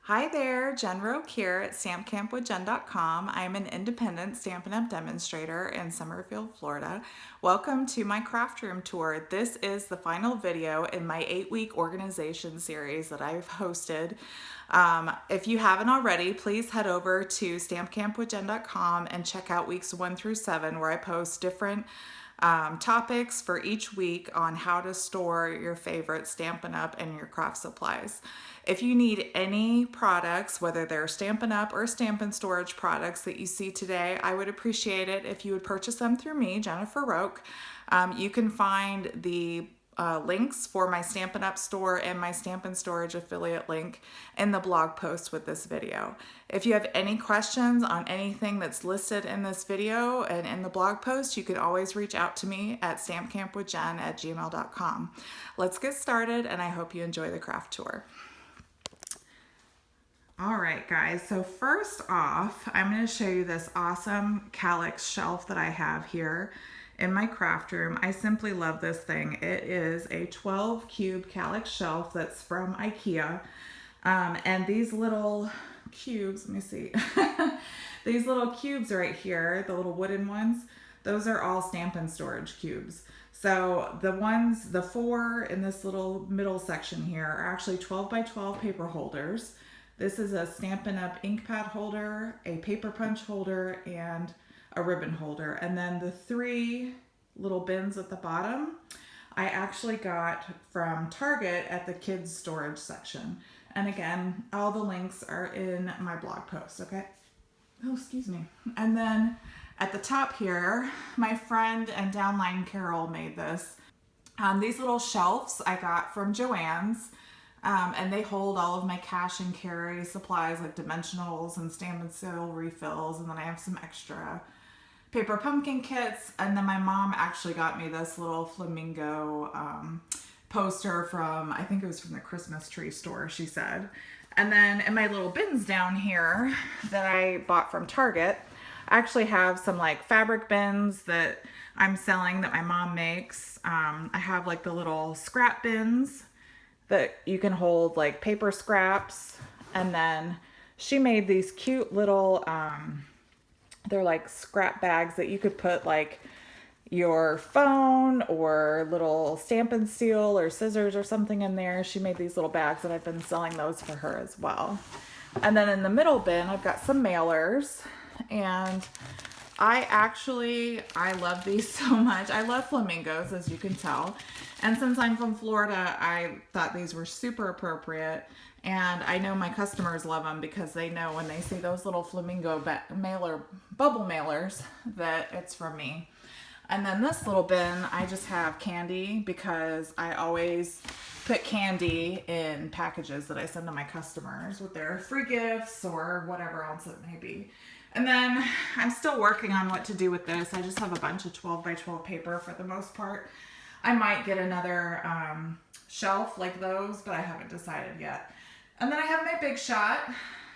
Hi there, Jen Roque here at stampcampwithjen.com. I'm an independent Stampin' Up! Demonstrator in Summerfield, Florida. Welcome to my craft room tour. This is the final video in my 8-week organization series that I've hosted. If you haven't already, please head over to stampcampwithjen.com and check out weeks 1 through 7 where I post different topics for each week on how to store your favorite Stampin' Up! And your craft supplies. If you need any products, whether they're Stampin' Up! Or Stampin' Storage products that you see today, I would appreciate it if you would purchase them through me, Jennifer Roque. You can find the links for my Stampin' Up! Store and my Stampin' Storage affiliate link in the blog post with this video. If you have any questions on anything that's listed in this video and in the blog post, you can always reach out to me at stampcampwithjen@gmail.com. Let's get started, and I hope you enjoy the craft tour. All right, guys, so first off, I'm going to show you this awesome calyx shelf that I have here in my craft room. I simply love this thing. It is a 12 cube calyx shelf that's from IKEA. And these little cubes, let me see, these little cubes right here, the little wooden ones, those are all Stampin' Storage cubes. So the 4 in this little middle section here are actually 12 by 12 paper holders. This is a Stampin' Up! Ink pad holder, a paper punch holder, and a ribbon holder. And then the 3 little bins at the bottom, I actually got from Target at the kids storage section. And again, all the links are in my blog post, okay? Oh, excuse me. And then at the top here, my friend and downline Carol made this. These little shelves I got from Joann's. And they hold all of my cash and carry supplies like dimensionals and Stampin' Seal refills. And then I have some extra paper pumpkin kits. And then my mom actually got me this little flamingo poster from, I think it was from the Christmas tree store, she said. And then in my little bins down here that I bought from Target, I actually have some like fabric bins that I'm selling that my mom makes. I have like the little scrap bins that you can hold like paper scraps. And then she made these cute little, they're like scrap bags that you could put like your phone or little Stampin' Seal or scissors or something in there. She made these little bags and I've been selling those for her as well. And then in the middle bin, I've got some mailers, and I love these so much. I love flamingos, as you can tell. And since I'm from Florida, I thought these were super appropriate. And I know my customers love them because they know when they see those little flamingo bubble mailers that it's from me. And then this little bin, I just have candy because I always put candy in packages that I send to my customers with their free gifts or whatever else it may be. And then I'm still working on what to do with this. I just have a bunch of 12 by 12 paper for the most part. I might get another shelf like those, but I haven't decided yet. And then I have my Big Shot,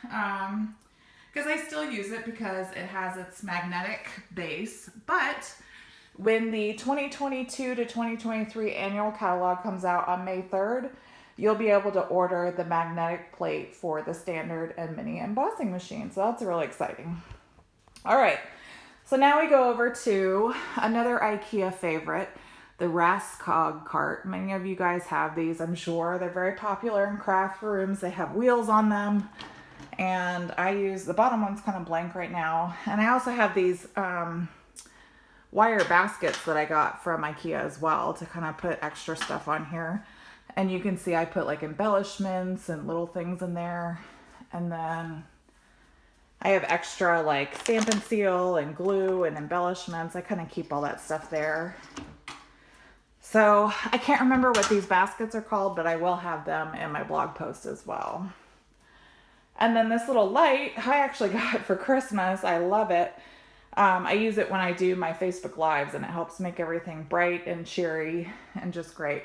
because I still use it because it has its magnetic base. But when the 2022 to 2023 annual catalog comes out on May 3rd, you'll be able to order the magnetic plate for the standard and mini embossing machine. So that's really exciting. All right, so now we go over to another IKEA favorite, the Raskog Cart. Many of you guys have these, I'm sure. They're very popular in craft rooms. They have wheels on them. And I use, the bottom one's kind of blank right now. And I also have these wire baskets that I got from IKEA as well to kind of put extra stuff on here. And you can see I put like embellishments and little things in there. And then I have extra like Stampin' Seal and glue and embellishments. I kind of keep all that stuff there. So I can't remember what these baskets are called, but I will have them in my blog post as well. And then this little light, I actually got for Christmas. I love it. I use it when I do my Facebook Lives, and it helps make everything bright and cheery and just great.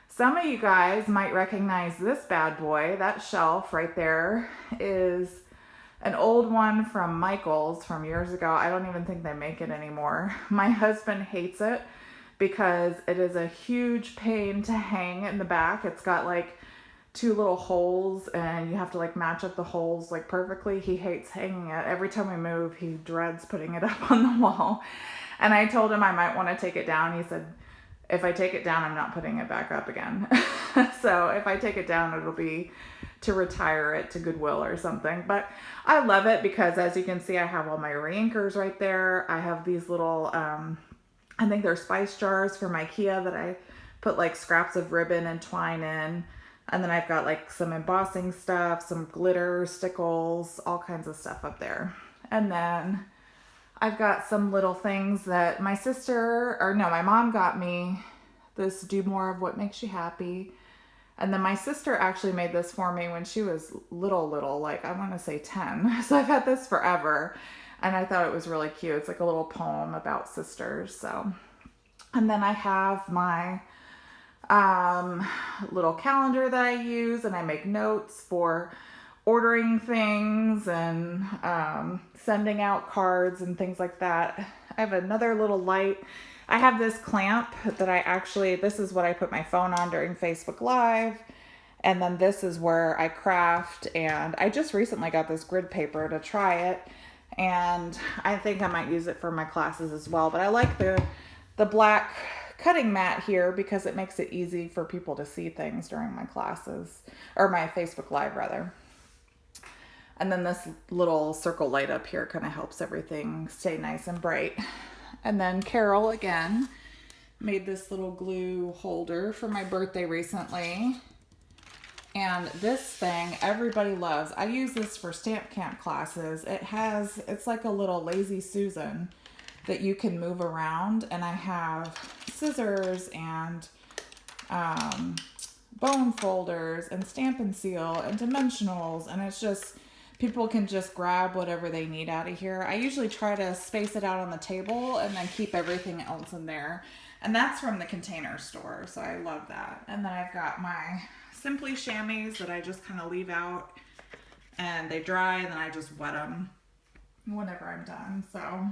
Some of you guys might recognize this bad boy. That shelf right there is an old one from Michael's from years ago. I don't even think they make it anymore. My husband hates it because it is a huge pain to hang in the back. It's got like two little holes and you have to like match up the holes like perfectly. He hates hanging it. Every time we move, he dreads putting it up on the wall. And I told him I might want to take it down. He said, if I take it down, I'm not putting it back up again. So if I take it down, it'll be to retire it to Goodwill or something. But I love it because, as you can see, I have all my re-inkers right there. I have these little, I think they're spice jars from IKEA that I put like scraps of ribbon and twine in. And then I've got like some embossing stuff, some glitter, stickles, all kinds of stuff up there. And then I've got some little things that my mom got me. This Do More of What Makes You Happy. And then my sister actually made this for me when she was little, like I want to say 10. So I've had this forever. And I thought it was really cute. It's like a little poem about sisters. So, and then I have my little calendar that I use, and I make notes for ordering things and sending out cards and things like that. I have another little light. I have this clamp that this is what I put my phone on during Facebook Live. And then this is where I craft, and I just recently got this grid paper to try it. And I think I might use it for my classes as well. But I like the black cutting mat here because it makes it easy for people to see things during my classes, or my Facebook Live rather. And then this little circle light up here kind of helps everything stay nice and bright. And then Carol again made this little glue holder for my birthday recently. And this thing everybody loves. I use this for stamp camp classes. It's like a little Lazy Susan that you can move around, and I have scissors and bone folders and Stamp and Seal and dimensionals, and it's just, people can just grab whatever they need out of here. I usually try to space it out on the table and then keep everything else in there, and that's from the Container Store, so I love that. And then I've got my Simply chamois that I just kind of leave out and they dry, and then I just wet them whenever I'm done. So,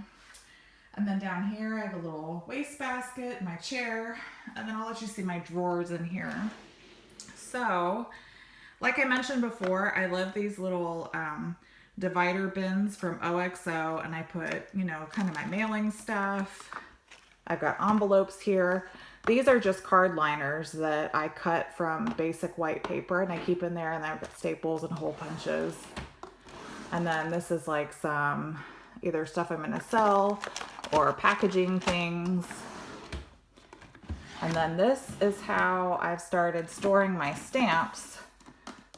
and then down here I have a little wastebasket, my chair, and then I'll let you see my drawers in here. So, like I mentioned before, I love these little divider bins from OXO, and I put, kind of my mailing stuff. I've got envelopes here. These are just card liners that I cut from basic white paper and I keep in there, and then I've got staples and hole punches. And then this is like some either stuff I'm gonna sell or packaging things. And then this is how I've started storing my stamps.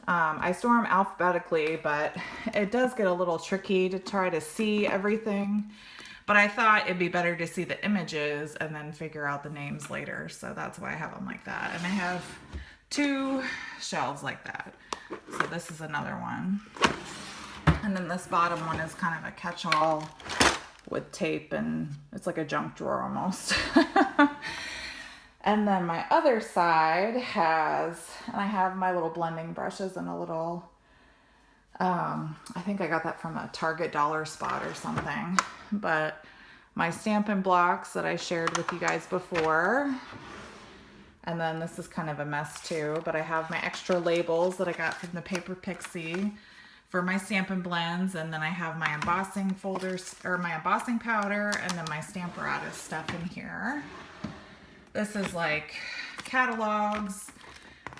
I store them alphabetically, but it does get a little tricky to try to see everything. But I thought it'd be better to see the images and then figure out the names later. So that's why I have them like that. And I have 2 shelves like that. So this is another one. And then this bottom one is kind of a catch-all with tape, and it's like a junk drawer almost. And then my other side I have my little blending brushes and a little, I think I got that from a Target dollar spot or something. But my Stampin' Blocks that I shared with you guys before. And then this is kind of a mess too, but I have my extra labels that I got from the Paper Pixie for my Stampin' Blends. And then I have my embossing folders, or my embossing powder, and then my Stamparatus stuff in here. This is like catalogs,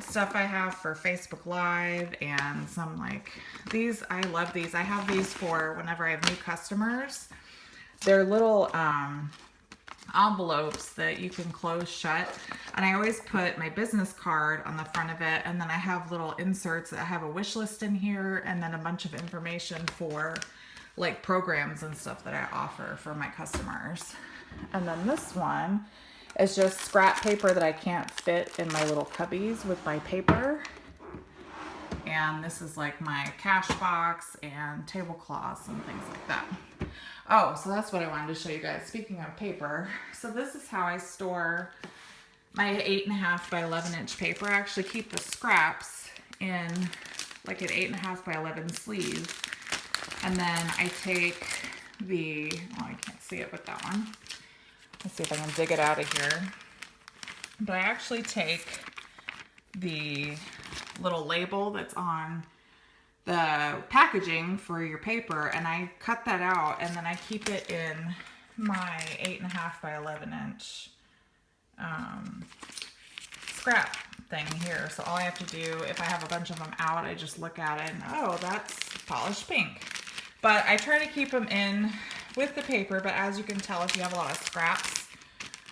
stuff I have for Facebook Live, and some like these. I love these. I have these for whenever I have new customers. They're little envelopes that you can close shut, and I always put my business card on the front of it, and then I have little inserts that have a wish list in here, and then a bunch of information for like programs and stuff that I offer for my customers. And then this one is just scrap paper that I can't fit in my little cubbies with my paper. And this is like my cash box and tablecloths and things like that. Oh, so that's what I wanted to show you guys. Speaking of paper, so this is how I store my 8.5 by 11 inch paper. I actually keep the scraps in like an 8.5 by 11 sleeve. And then I take I can't see it with that one. Let's see if I can dig it out of here. But I actually take the little label that's on the packaging for your paper, and I cut that out, and then I keep it in my 8.5 by 11 inch scrap thing here. So all I have to do, if I have a bunch of them out, I just look at it and, oh, that's polished pink. But I try to keep them in with the paper, but as you can tell, if you have a lot of scraps,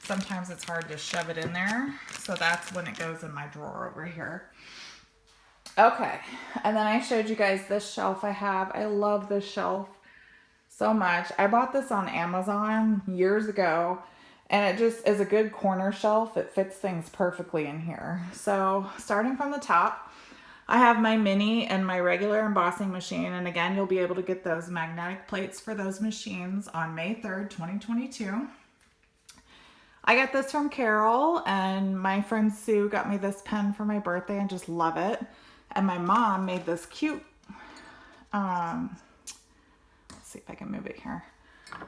sometimes it's hard to shove it in there. So that's when it goes in my drawer over here. Okay, and then I showed you guys this shelf I have. I love this shelf so much. I bought this on Amazon years ago, and it just is a good corner shelf. It fits things perfectly in here. So starting from the top, I have my mini and my regular embossing machine. And again, you'll be able to get those magnetic plates for those machines on May 3rd, 2022. I got this from Carol, and my friend Sue got me this pen for my birthday and just love it. And my mom made this cute, let's see if I can move it here.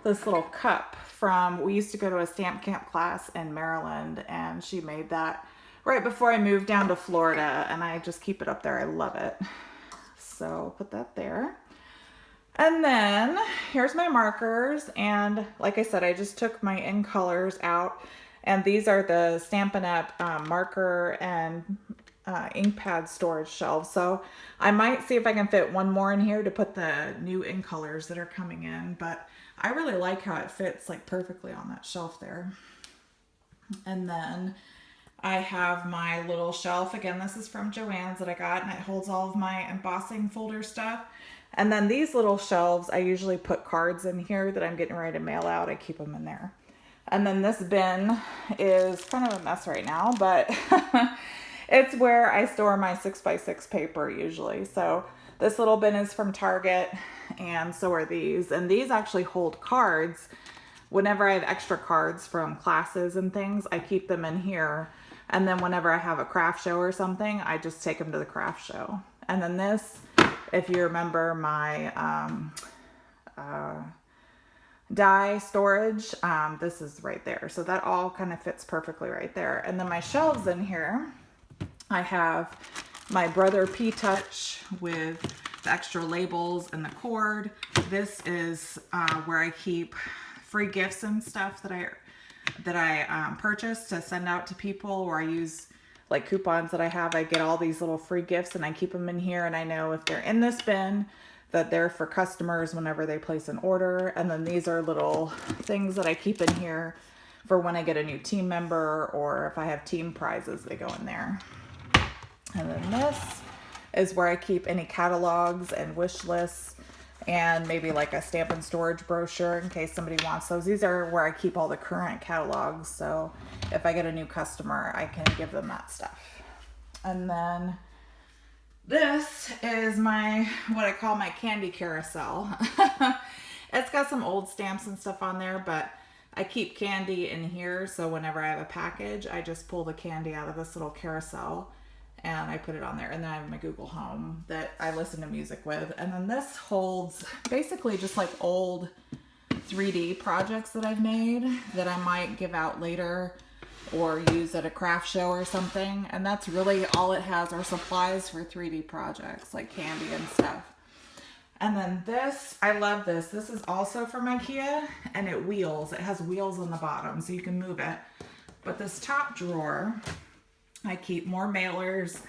This little cup from, we used to go to a stamp camp class in Maryland, and she made that right before I moved down to Florida, and I just keep it up there. I love it. So put that there. And then here's my markers, and like I said, I just took my in colors out, and these are the Stampin' Up! Marker and ink pad storage shelves. So I might see if I can fit one more in here to put the new in colors that are coming in, but I really like how it fits like perfectly on that shelf there. And then I have my little shelf. Again, this is from Joann's that I got, and it holds all of my embossing folder stuff. And then these little shelves, I usually put cards in here that I'm getting ready to mail out. I keep them in there. And then this bin is kind of a mess right now, but it's where I store my 6x6 paper usually. So this little bin is from Target, and so are these. And these actually hold cards. Whenever I have extra cards from classes and things, I keep them in here. And then whenever I have a craft show or something, I just take them to the craft show. And then this, if you remember my die storage, this is right there. So that all kind of fits perfectly right there. And then my shelves in here, I have my Brother P-Touch with the extra labels and the cord. This is where I keep free gifts and stuff that I purchase to send out to people, or I use like coupons that I have. I get all these little free gifts and I keep them in here, and I know if they're in this bin that they're for customers whenever they place an order. And then these are little things that I keep in here for when I get a new team member, or if I have team prizes, they go in there. And then this is where I keep any catalogs and wish lists, and maybe like a stamp and storage brochure in case somebody wants those. These are where I keep all the current catalogs, so if I get a new customer, I can give them that stuff. And then this is my, what I call my candy carousel. It's got some old stamps and stuff on there, but I keep candy in here, so whenever I have a package, I just pull the candy out of this little carousel and I put it on there. And then I have my Google Home that I listen to music with. And then this holds basically just like old 3D projects that I've made that I might give out later or use at a craft show or something. And that's really all it has, are supplies for 3D projects like candy and stuff. And then this, I love this. This is also from IKEA, and it wheels. It has wheels on the bottom so you can move it. But this top drawer, I keep more mailers,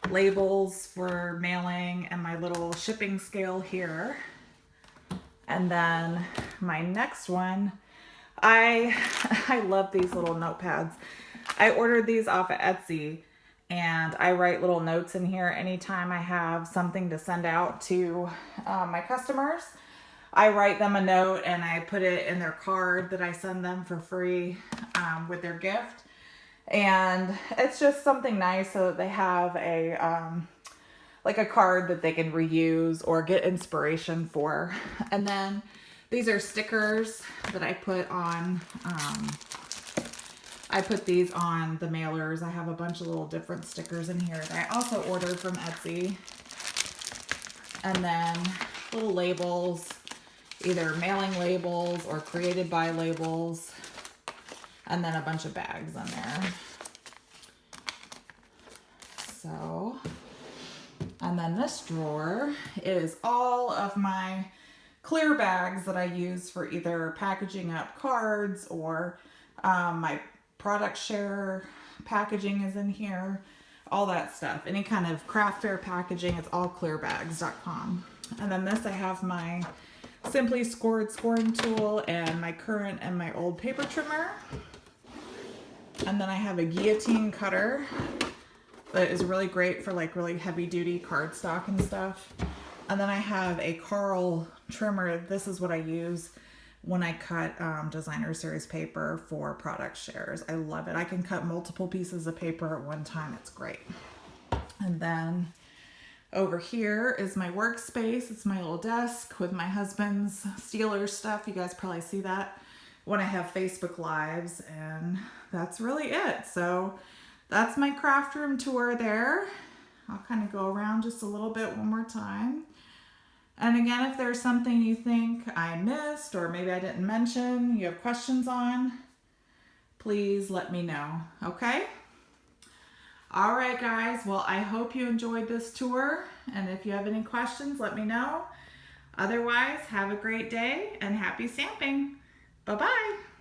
labels for mailing, and my little shipping scale here. And then my next one, I love these little notepads. I ordered these off of Etsy, and I write little notes in here anytime I have something to send out to my customers. I write them a note and I put it in their card that I send them for free with their gift. And it's just something nice so that they have a like a card that they can reuse or get inspiration for. And then these are stickers that I put on, I put these on the mailers. I have a bunch of little different stickers in here that I also ordered from Etsy. And then little labels, either mailing labels or created by labels. And then a bunch of bags in there. So And then this drawer is all of my clear bags that I use for either packaging up cards or my product share packaging is in here, all that stuff. Any kind of craft fair packaging, it's all clearbags.com. And then this, I have my Simply Scored scoring tool and my current and my old paper trimmer. And then I have a guillotine cutter that is really great for like really heavy duty cardstock and stuff. And then I have a Carl trimmer. This is what I use when I cut designer series paper for product shares. I love it. I can cut multiple pieces of paper at one time. It's great. And then over here is my workspace. It's my little desk with my husband's Steelers stuff. You guys probably see that when I have Facebook Lives, and that's really it. So that's my craft room tour there. I'll kind of go around just a little bit one more time. And again, if there's something you think I missed or maybe I didn't mention, you have questions on, please let me know, okay? All right, guys. Well, I hope you enjoyed this tour. And if you have any questions, let me know. Otherwise, have a great day and happy stamping. Bye-bye.